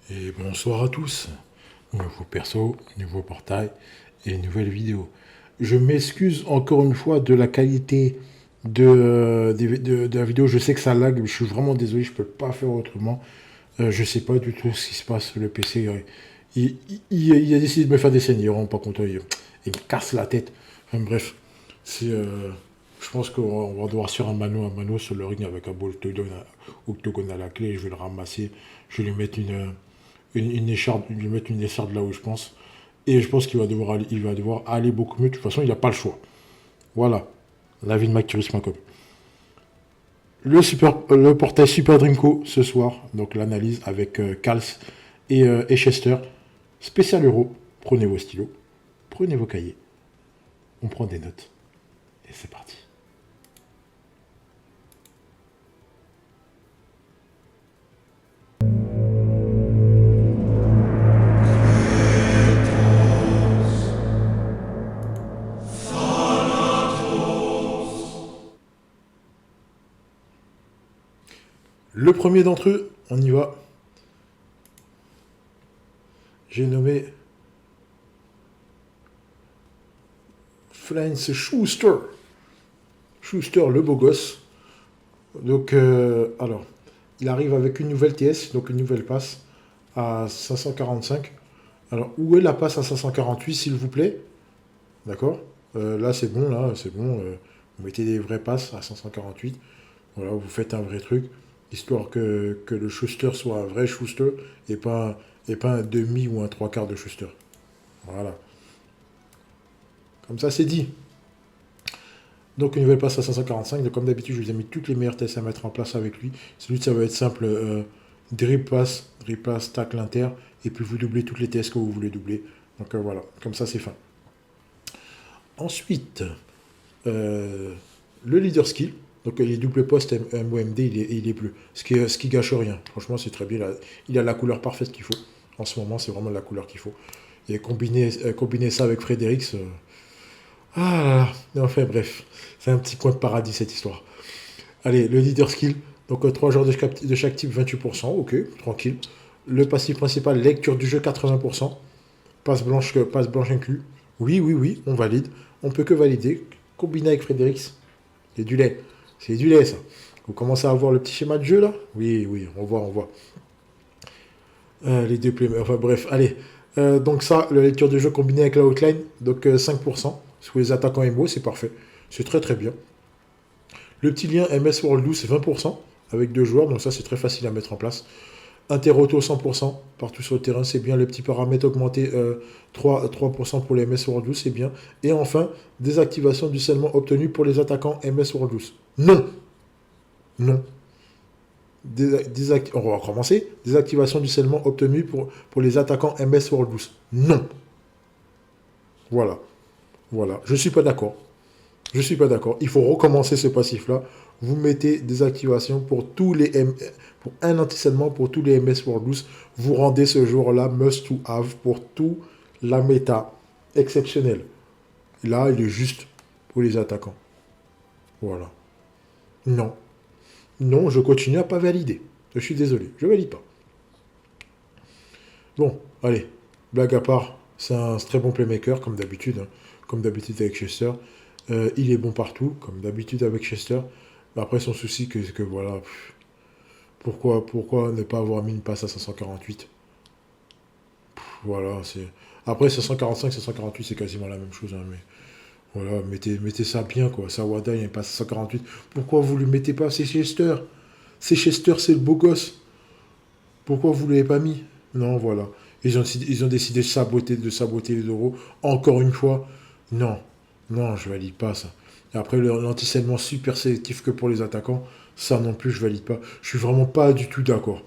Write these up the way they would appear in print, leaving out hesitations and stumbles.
Et bonsoir à tous. Nouveau perso, nouveau portail et nouvelle vidéo. Je m'excuse encore une fois de la qualité de la vidéo. Je sais que ça lag, mais je suis vraiment désolé, je peux pas faire autrement. Je sais pas du tout ce qui se passe. Le PC, il a décidé de me faire des scènes, il rend pas compte. Il me casse la tête. Enfin, bref, c'est, je pense qu'on va devoir sur un mano sur le ring avec un ball octogone à la clé. Je vais le ramasser. Je vais lui mettre une écharde, lui mettre une écharde là où je pense. Et je pense il va devoir aller beaucoup mieux. De toute façon, il n'a pas le choix. Voilà. La vie de McCurus.com. Le portail Super Drinko ce soir. Donc l'analyse avec Kals et Chester. Spécial euro. Prenez vos stylos. Prenez vos cahiers. On prend des notes. Et c'est parti. Le premier d'entre eux, on y va. J'ai nommé Flance Schuster. Schuster, le beau gosse. Donc, alors, il arrive avec une nouvelle TS, donc une nouvelle passe à 545. Alors, où est la passe à 548, s'il vous plaît? D'accord. Là, c'est bon, là, c'est bon. Vous mettez des vraies passes à 548. Voilà, vous faites un vrai truc, histoire que le Schuster soit un vrai Schuster et pas un demi ou un trois quarts de Schuster. Voilà. Comme ça, c'est dit. Donc, une nouvelle passe à 545. Donc, comme d'habitude, je vous ai mis toutes les meilleures tests à mettre en place avec lui. Celui ça va être simple. Drip pass, tacle inter. Et puis, vous doublez toutes les tests que vous voulez doubler. Donc, voilà. Comme ça, c'est fin. Ensuite, le leader skill. Donc, les double postes MOMD, il est bleu. Ce qui gâche rien. Franchement, c'est très bien. Il a la couleur parfaite qu'il faut. En ce moment, c'est vraiment la couleur qu'il faut. Et combiner ça avec Fredericks. Ah là là. Enfin, bref. C'est un petit coin de paradis, cette histoire. Allez, le leader skill. Donc, 3 joueurs de chaque type, 28%. Ok, tranquille. Le passif principal, lecture du jeu, 80%. Passe blanche inclus. Oui, oui, oui, on valide. On peut que valider. Combiné avec Fredericks. C'est du lait. C'est du lait, ça. Vous commencez à voir le petit schéma de jeu, là? Oui, oui, on voit, on voit. Les deux plus... Enfin, bref, allez. Donc ça, la lecture de jeu combinée avec la outline, donc 5%. Sur les attaquants MO, c'est parfait. C'est très très bien. Le petit lien MS World 12, c'est 20% avec deux joueurs, donc ça c'est très facile à mettre en place. Interauto 100% partout sur le terrain, c'est bien. Le petit paramètre augmenté 3% pour les MS World 12, c'est bien. Et enfin, désactivation du scellement obtenu pour les attaquants MS World 12. Non. Non. On va recommencer. Désactivation du scellement obtenu pour les attaquants MS World 12. Non. Voilà. Voilà. Je ne suis pas d'accord. Je ne suis pas d'accord. Il faut recommencer ce passif-là. Vous mettez des activations pour tous les pour un anti-scellement pour tous les MS World 12. Vous rendez ce jour-là must to have pour tout la méta. Exceptionnel. Là, il est juste pour les attaquants. Voilà. Non. Non, je continue à pas valider. Je suis désolé. Je valide pas. Bon, allez. Blague à part, c'est un très bon playmaker, comme d'habitude. Hein. Comme d'habitude avec Chester. Il est bon partout, comme d'habitude avec Chester. Mais après, son souci, que voilà. Pourquoi ne pas avoir mis une passe à 548? Voilà, c'est. Après, 545, 548, c'est quasiment la même chose. Hein, mais voilà, mettez ça bien, quoi. Sawada, il y a une passe à 148. Pourquoi vous ne le mettez pas? C'est Chester. C'est Chester, c'est le beau gosse. Pourquoi vous ne l'avez pas mis? Non, voilà. Ils ont décidé de saboter les euros. Encore une fois. Non. Non, je valide pas ça. Et après, l'anti-scellement super sélectif que pour les attaquants, ça non plus, je valide pas. Je suis vraiment pas du tout d'accord.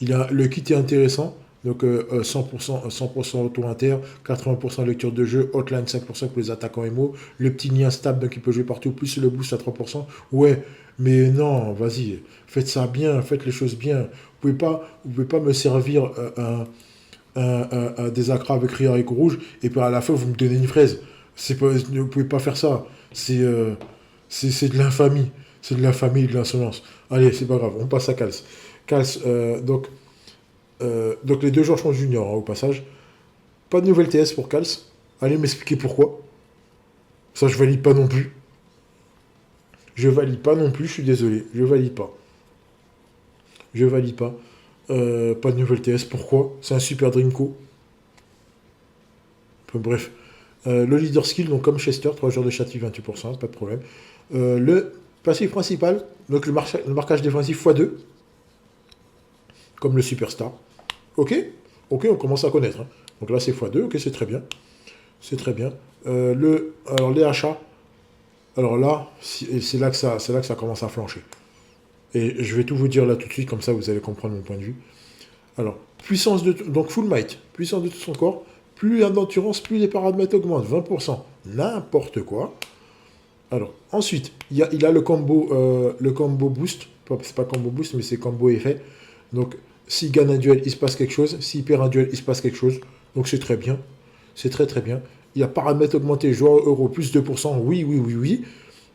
Le kit est intéressant. Donc 100% auto-inter, 80% lecture de jeu, hotline 5% pour les attaquants MO, le petit lien stable donc il peut jouer partout, plus le boost à 3%. Ouais, mais non, vas-y, faites ça bien, faites les choses bien. Vous pouvez pas me servir un désacrat avec Ria et rouge et puis à la fin vous me donnez une fraise. Vous pouvez pas faire ça. C'est de l'infamie. C'est de l'infamie et de l'insolence. Allez, c'est pas grave, on passe à Kals. Kals, donc Donc les deux joueurs sont juniors, hein, au passage. Pas de nouvelle TS pour Kals. Allez m'expliquer pourquoi. Ça, je valide pas non plus. Je valide pas non plus, je suis désolé. Je valide pas. Je valide pas. Pas de nouvelle TS, pourquoi? C'est un super Drinko. Enfin, bref. Le leader skill, donc comme Chester, 3 joueurs de châtie, 28%, pas de problème. Le passif principal, donc le marquage défensif x2, comme le superstar. Ok. Ok, on commence à connaître, hein. Donc là, c'est x2, ok, c'est très bien. C'est très bien. Alors, les achats, alors là, c'est là que ça commence à flancher. Et je vais tout vous dire là tout de suite, comme ça vous allez comprendre mon point de vue. Alors, puissance de... Donc full might, puissance de tout son corps, plus il y a d'endurance, plus les paramètres augmentent, 20%. N'importe quoi. Alors, ensuite, il a le combo boost. C'est pas combo boost, mais c'est combo effet. Donc, s'il gagne un duel, il se passe quelque chose. S'il perd un duel, il se passe quelque chose. Donc, c'est très bien. C'est très très bien. Il y a paramètres augmentés, joueur euro, plus 2%. Oui, oui, oui, oui.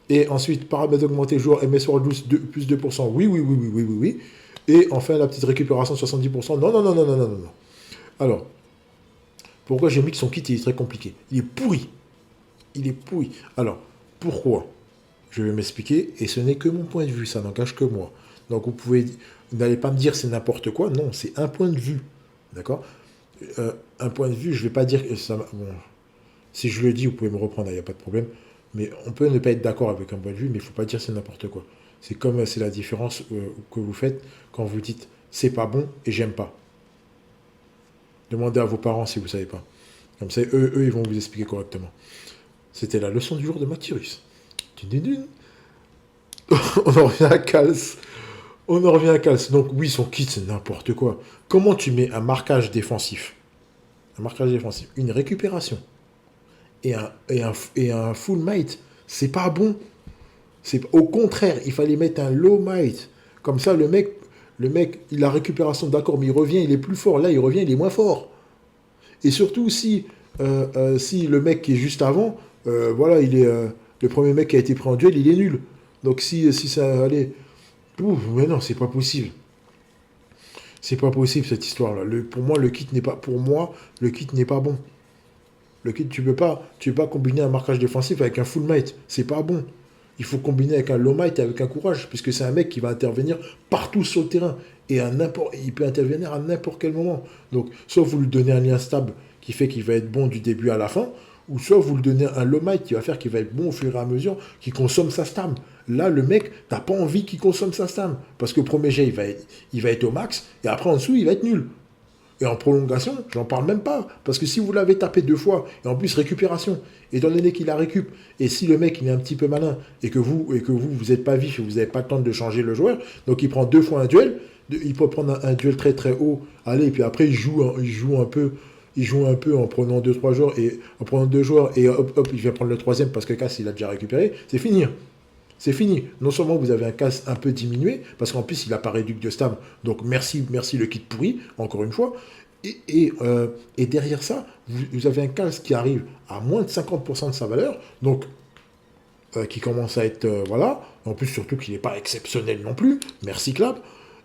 Et ensuite, paramètres augmentés, joueur MS World 12, plus 2%. Oui, oui, oui, oui, oui, oui, oui. Et enfin, la petite récupération, 70%. Non, non, non, non, non, non, non, non. Alors, pourquoi j'ai mis que son kit il est très compliqué? Il est pourri. Il est pourri. Alors, pourquoi? Je vais m'expliquer, et ce n'est que mon point de vue, ça n'engage que moi. Donc vous n'allez pas me dire c'est n'importe quoi, non, c'est un point de vue. D'accord? Un point de vue, je ne vais pas dire que ça... Bon, si je le dis, vous pouvez me reprendre, il n'y a pas de problème. Mais on peut ne pas être d'accord avec un point de vue, mais il ne faut pas dire c'est n'importe quoi. C'est comme c'est la différence que vous faites quand vous dites c'est pas bon et j'aime pas. Demandez à vos parents si vous ne savez pas. Comme ça, eux, ils vont vous expliquer correctement. C'était la leçon du jour de Mathyrus. On en revient à Kals. On en revient à Kals. Donc oui, son kit, c'est n'importe quoi. Comment tu mets un marquage défensif, une récupération et un full might? C'est pas bon. Au contraire, il fallait mettre un low might. Comme ça, le mec, il a récupération, d'accord, mais il revient, il est plus fort. Là, il revient, il est moins fort. Et surtout, si le mec qui est juste avant, voilà, il est le premier mec qui a été pris en duel, il est nul. Donc si ça allait... Ouf, mais non, c'est pas possible. C'est pas possible cette histoire-là. Pour moi, le kit n'est pas bon. Le kit, tu peux pas combiner un marquage défensif avec un full might. C'est pas bon. Il faut combiner avec un low might et avec un courage, puisque c'est un mec qui va intervenir partout sur le terrain. Et il peut intervenir à n'importe quel moment. Donc, soit vous lui donnez un lien stable qui fait qu'il va être bon du début à la fin, ou soit vous lui donnez un low might qui va faire qu'il va être bon au fur et à mesure, qui consomme sa stam. Là, le mec, t'as pas envie qu'il consomme sa stam. Parce que le premier jet, il va être au max, et après, en dessous, il va être nul. Et en prolongation, j'en parle même pas. Parce que si vous l'avez tapé 2 fois, et en plus récupération, étant donné qu'il la récup, et si le mec il est un petit peu malin, et que vous n'êtes pas vif, et vous n'avez pas le temps de changer le joueur, donc il prend 2 fois un duel, il peut prendre un duel très très haut, allez, et puis après il joue un peu en prenant 2-3 joueurs, et en prenant 2 joueurs, et hop, hop, il vient prendre le troisième parce que Cass il a déjà récupéré, c'est fini. C'est fini. Non seulement vous avez un casse un peu diminué, parce qu'en plus il n'a pas réduit de stam, donc merci le kit pourri, encore une fois. Et derrière ça, vous avez un casse qui arrive à moins de 50% de sa valeur, donc qui commence à être, voilà, en plus surtout qu'il n'est pas exceptionnel non plus, merci Clap.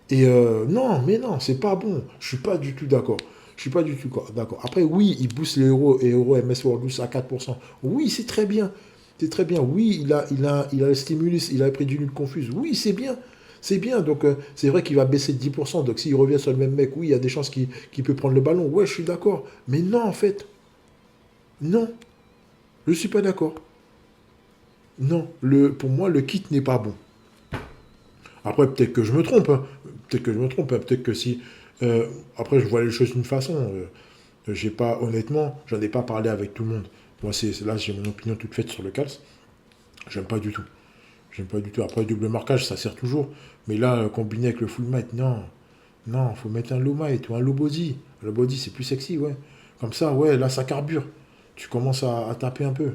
Et non, mais non, c'est pas bon, je suis pas du tout d'accord. Je suis pas du tout d'accord. Après, oui, il booste les euros et euros MS World Boost à 4%. Oui, c'est très bien. C'est très bien. Oui, il a le stimulus, il a pris du nul confuse. Oui, c'est bien. C'est bien. Donc, c'est vrai qu'il va baisser de 10%. Donc, s'il revient sur le même mec, oui, il y a des chances qu'il peut prendre le ballon. Ouais, je suis d'accord. Mais non, en fait. Non. Je suis pas d'accord. Non. Pour moi, le kit n'est pas bon. Après, peut-être que je me trompe, hein. Peut-être que je me trompe, hein. Peut-être que si... après, je vois les choses d'une façon. J'ai pas, honnêtement, j'en ai pas parlé avec tout le monde. Moi, là, j'ai mon opinion toute faite sur le Cals. J'aime pas du tout. J'aime pas du tout. Après, double marquage, ça sert toujours. Mais là, combiné avec le full might, non. Non, faut mettre un low might ou un low body. Le body, c'est plus sexy, ouais. Comme ça, ouais, là, ça carbure. Tu commences à taper un peu.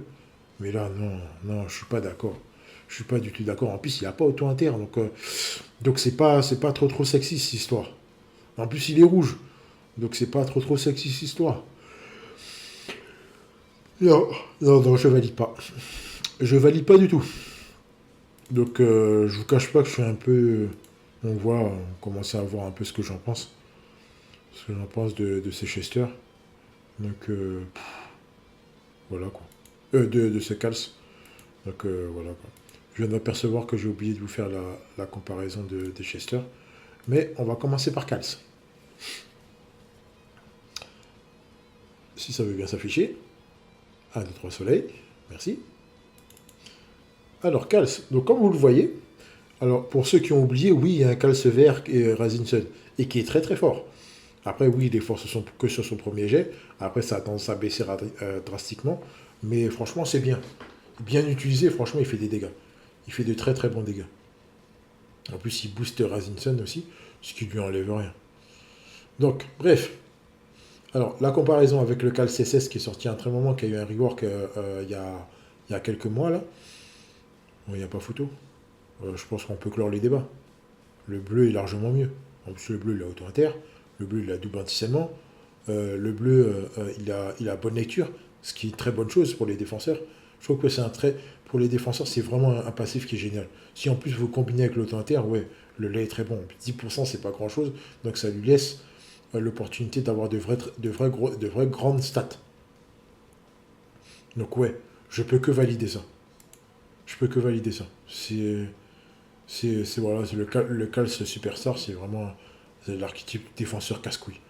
Mais là, non, non, je suis pas d'accord. Je suis pas du tout d'accord. En plus, il n'y a pas auto-inter. Donc c'est pas trop sexy, cette histoire. En plus, il est rouge. Donc c'est pas trop sexy, cette histoire. Non, non, non, je valide pas. Je valide pas du tout. Donc je vous cache pas que je suis un peu... On commence à voir un peu ce que j'en pense. ce que j'en pense de ces Chester. Donc, voilà quoi. De ces Cals. Donc, voilà quoi. Je viens d'apercevoir que j'ai oublié de vous faire la comparaison des Chester. Mais on va commencer par Cals. Si ça veut bien s'afficher. 1, 2, 3 soleil. Merci. Alors, Cals. Donc, comme vous le voyez, alors pour ceux qui ont oublié, oui, il y a un Cals vert et Rising Sun. Et qui est très très fort. Après, oui, les forces sont que sur son premier jet. Après, ça a tendance à baisser drastiquement. Mais franchement, c'est bien. Bien utilisé, franchement, il fait des dégâts. Il fait de très très bons dégâts. En plus, il booste Razinson aussi, ce qui lui enlève rien. Donc, bref. Alors, la comparaison avec le Cal CSS qui est sorti à un très moment, qui a eu un rework il y a quelques mois, là. Bon, il n'y a pas photo. Je pense qu'on peut clore les débats. Le bleu est largement mieux. En plus, le bleu, il a auto-inter. Le bleu, il a double anti-sainement. Le bleu, il a bonne lecture, ce qui est une très bonne chose pour les défenseurs. Je trouve que c'est un très... Pour les défenseurs, c'est vraiment un passif qui est génial. Si en plus vous combinez avec l'auto-inter, ouais, le lait est très bon. 10%, c'est pas grand-chose, donc ça lui laisse l'opportunité d'avoir de vraies grandes stats. Donc ouais, je peux que valider ça. Je peux que valider ça. Voilà, le Cals Superstar, c'est vraiment l'archétype défenseur casse-couille.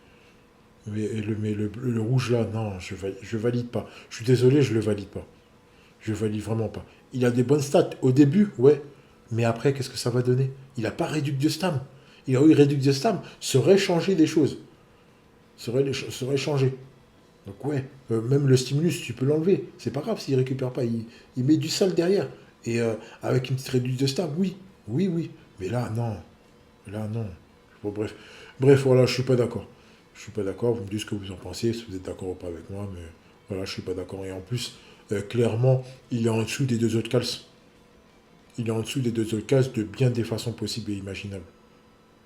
Mais le rouge là, non, je valide pas. Je suis désolé, je le valide pas. Je valide vraiment pas. Il a des bonnes stats. Au début, ouais. Mais après, qu'est-ce que ça va donner? Il n'a pas réduit de stam. Il a eu réduit de stam, ça aurait changé des choses. Ça aurait changé. Donc ouais, même le stimulus, tu peux l'enlever. C'est pas grave s'il récupère pas. Il met du sale derrière. Et avec une petite réduction de stam, oui. Oui, oui. Mais là, non. Là, non. Bon, bref. Bref, voilà, je suis pas d'accord. Je suis pas d'accord. Vous me dites ce que vous en pensez, si vous êtes d'accord ou pas avec moi. Mais voilà, je suis pas d'accord. Et en plus, clairement, il est en dessous des deux autres cals. Il est en dessous des deux autres cals de bien des façons possibles et imaginables.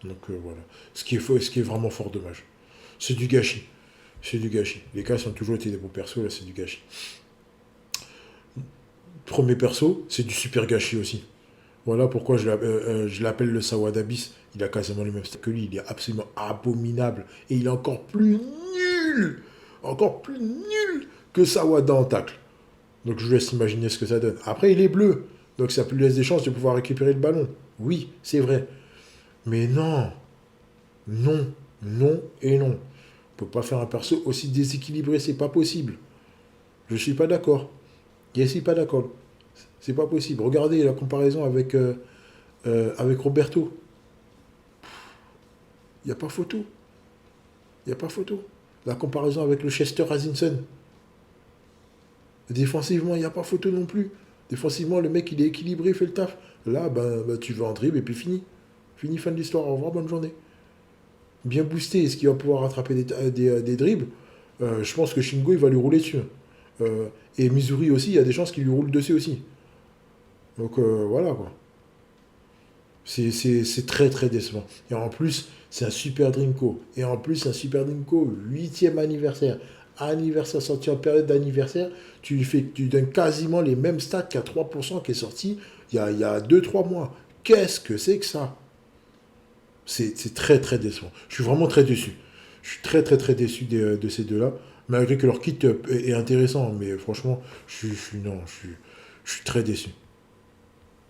Donc voilà. Ce qui est vraiment fort dommage. C'est du gâchis. C'est du gâchis. Les cas ont toujours été des bons persos, là c'est du gâchis. Premier perso, c'est du super gâchis aussi. Voilà pourquoi je l'appelle le Sawadabis. Il a quasiment le même style que lui. Il est absolument abominable. Et il est encore plus nul. Encore plus nul que Sawada en tacle. Donc je vous laisse imaginer ce que ça donne. Après, il est bleu. Donc ça lui laisse des chances de pouvoir récupérer le ballon. Oui, c'est vrai. Mais non. Non. Non et non. On peut pas faire un perso aussi déséquilibré. C'est pas possible. Je suis pas d'accord. Je suis pas d'accord. C'est pas possible. Regardez la comparaison avec Roberto. Il n'y a pas photo. Il n'y a pas photo. La comparaison avec le Chester Razinson. Défensivement, il n'y a pas photo non plus. Défensivement, le mec, il est équilibré, il fait le taf. Là, tu vas en dribble et puis fini. Fini, fin de l'histoire. Au revoir, bonne journée. Bien boosté, est-ce qu'il va pouvoir rattraper des dribbles? Je pense que Shingo, il va lui rouler dessus. Et Missouri aussi, il y a des chances qu'il lui roule dessus aussi. Donc voilà, quoi. C'est très très décevant. Et en plus, c'est un super Dreamco. Et en plus, un super Dreamco, 8e anniversaire. Anniversaire sorti en période d'anniversaire, tu donnes quasiment les mêmes stats qu'à 3% qui est sorti il y a 2-3 mois. Qu'est-ce que c'est que ça? C'est très très décevant. Je suis vraiment très déçu. Je suis très très très déçu de ces deux-là. Malgré que leur kit est intéressant, mais franchement, je suis très déçu.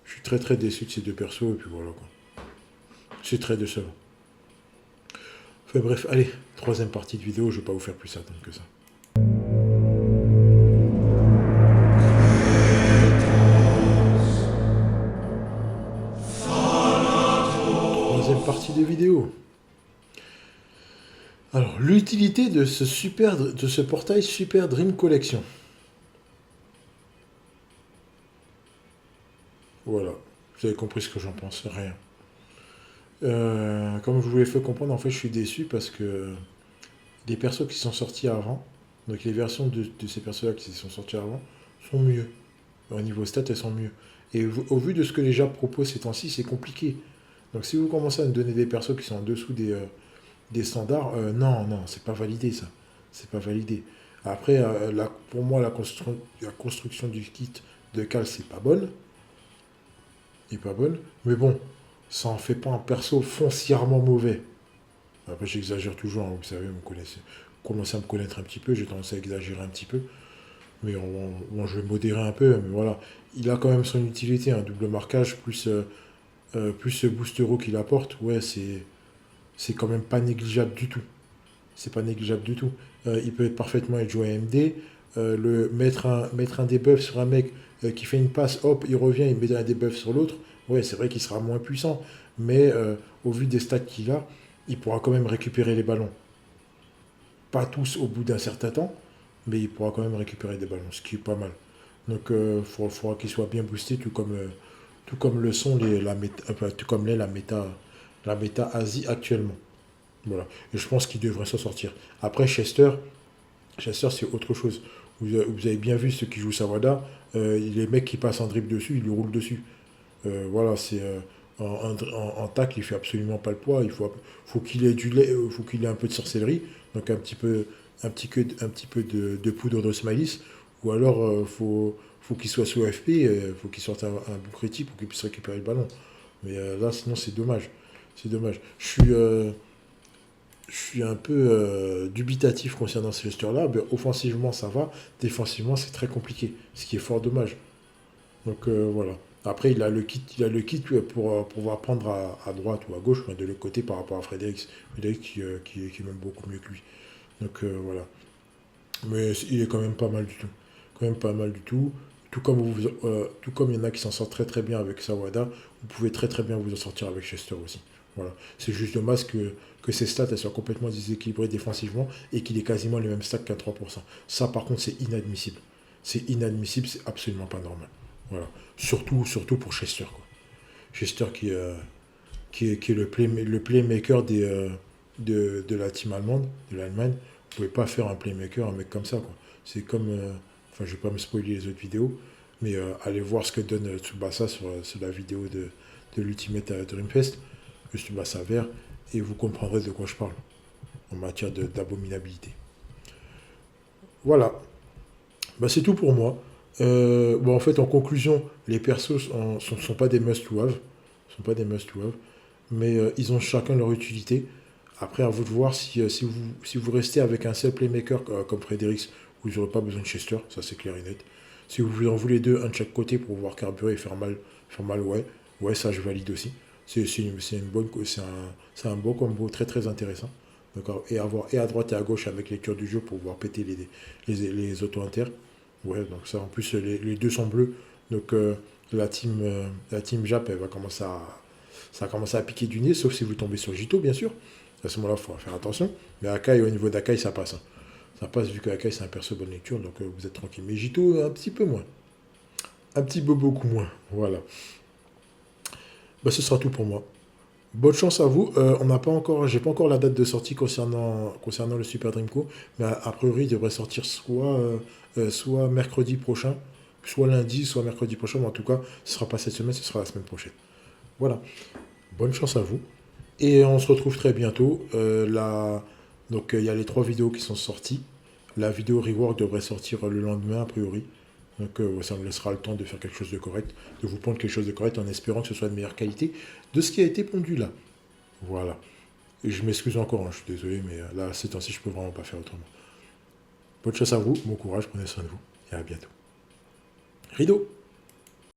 Je suis très très déçu de ces deux persos, et puis voilà quoi. C'est très décevant. Enfin bref, allez, troisième partie de vidéo, je ne vais pas vous faire plus attendre que ça. Troisième partie de vidéo. Alors, l'utilité de ce portail Super Dream Collection. Voilà, vous avez compris ce que j'en pense, rien. Comme je vous l'ai fait comprendre, en fait, je suis déçu parce que les persos qui sont sortis avant, donc les versions de ces persos-là qui sont sortis avant, sont mieux. Au niveau stats, elles sont mieux. Et au vu de ce que les gens proposent ces temps-ci, c'est compliqué. Donc si vous commencez à me donner des persos qui sont en dessous des standards, non, non, c'est pas validé ça. C'est pas validé. Après, pour moi, la construction du kit de Cal, c'est pas bonne. Il est pas bonne. Mais bon, ça en fait pas un perso foncièrement mauvais. Après, j'exagère toujours, hein, vous savez, vous connaissez, vous commencez à me connaître un petit peu, j'ai tendance à exagérer un petit peu. Mais bon, je vais modérer un peu, mais voilà. Il a quand même son utilité, un double marquage, plus ce boost euro qu'il apporte, ouais, c'est quand même pas négligeable du tout. C'est pas négligeable du tout. Il peut être parfaitement être joué à AMD, mettre un debuff sur un mec qui fait une passe, hop, il revient, il met un debuff sur l'autre. Ouais, c'est vrai qu'il sera moins puissant, mais au vu des stats qu'il a, il pourra quand même récupérer les ballons. Pas tous au bout d'un certain temps, mais il pourra quand même récupérer des ballons, ce qui est pas mal. Donc il faudra qu'il soit bien boosté, tout comme le sont enfin, tout comme l'est la méta Asie actuellement. Voilà. Et je pense qu'il devrait s'en sortir. Après, Chester, c'est autre chose. Vous avez bien vu ceux qui jouent Sawada, les mecs qui passent en dribble dessus, ils lui roulent dessus. Voilà, en tacle, il fait absolument pas le poids. Faut qu'il ait du lait, faut qu'il ait un peu de sorcellerie, donc un petit peu de poudre de Smilis, ou alors faut qu'il soit sous FP, faut qu'il sorte un bout critique pour qu'il puisse récupérer le ballon. Mais là, sinon, c'est dommage. C'est dommage. Je suis un peu dubitatif concernant ce Leicester-là. Ben, offensivement, ça va. Défensivement, c'est très compliqué. Ce qui est fort dommage. Donc voilà. Après, il a le kit pour pouvoir prendre à droite ou à gauche, enfin, de l'autre côté par rapport à Frédéric. Frédéric qui est même beaucoup mieux que lui. Donc voilà. Mais il est quand même pas mal du tout. Quand même pas mal du tout. Tout comme il y en a qui s'en sortent très très bien avec Sawada, vous pouvez très très bien vous en sortir avec Chester aussi. Voilà. C'est juste dommage que ses stats elles soient complètement déséquilibrées défensivement et qu'il ait quasiment les mêmes stats qu'à 3%. Ça par contre c'est inadmissible. C'est inadmissible, c'est absolument pas normal. Voilà. Surtout pour Chester, quoi. Chester qui est le playmaker de la team allemande, de l'Allemagne. Vous pouvez pas faire un playmaker, un mec comme ça, quoi. C'est comme. Enfin, je vais pas me spoiler les autres vidéos, mais allez voir ce que donne Tsubasa sur la vidéo de l'Ultimate Dreamfest, le Tsubasa vert, et vous comprendrez de quoi je parle en matière d'abominabilité. Voilà. Bah, c'est tout pour moi. Bon, en fait, en conclusion, les persos ne sont pas des must-to-have. Sont pas des must-to-have. Mais ils ont chacun leur utilité. Après, à vous de voir si vous restez avec un seul playmaker comme Fredericks, vous n'aurez pas besoin de Chester, ça c'est clair et net. Si vous en voulez deux, un de chaque côté pour pouvoir carburer et faire mal, ouais, ça je valide aussi. C'est un bon combo très très intéressant. D'accord. Et avoir et à droite et à gauche avec lecture du jeu pour pouvoir péter les auto-inter. Ouais, donc ça en plus les deux sont bleus. Donc la team Jap, ça va commencer à piquer du nez, sauf si vous tombez sur Jito, bien sûr. À ce moment-là, il faudra faire attention. Mais Akai, au niveau d'Akai, ça passe, hein. Ça passe vu que Akai, c'est un perso bonne lecture, donc vous êtes tranquille. Mais Jito, un petit peu moins. Un petit peu beaucoup moins. Voilà. Bah, ce sera tout pour moi. Bonne chance à vous. J'ai pas encore la date de sortie concernant le Super Dreamco, mais a priori, il devrait sortir soit mercredi prochain, soit lundi, soit mercredi prochain, mais en tout cas, ce sera pas cette semaine, ce sera la semaine prochaine. Voilà. Bonne chance à vous. Et on se retrouve très bientôt. Donc, il y a les 3 vidéos qui sont sorties. La vidéo rework devrait sortir le lendemain, a priori. Donc, ça me laissera le temps de faire quelque chose de correct, de vous pondre quelque chose de correct en espérant que ce soit de meilleure qualité de ce qui a été pondu là. Voilà. Et je m'excuse encore, hein, je suis désolé, mais là, ces temps-ci, je peux vraiment pas faire autrement. Bonne chance à vous, bon courage, prenez soin de vous, et à bientôt. Rideau!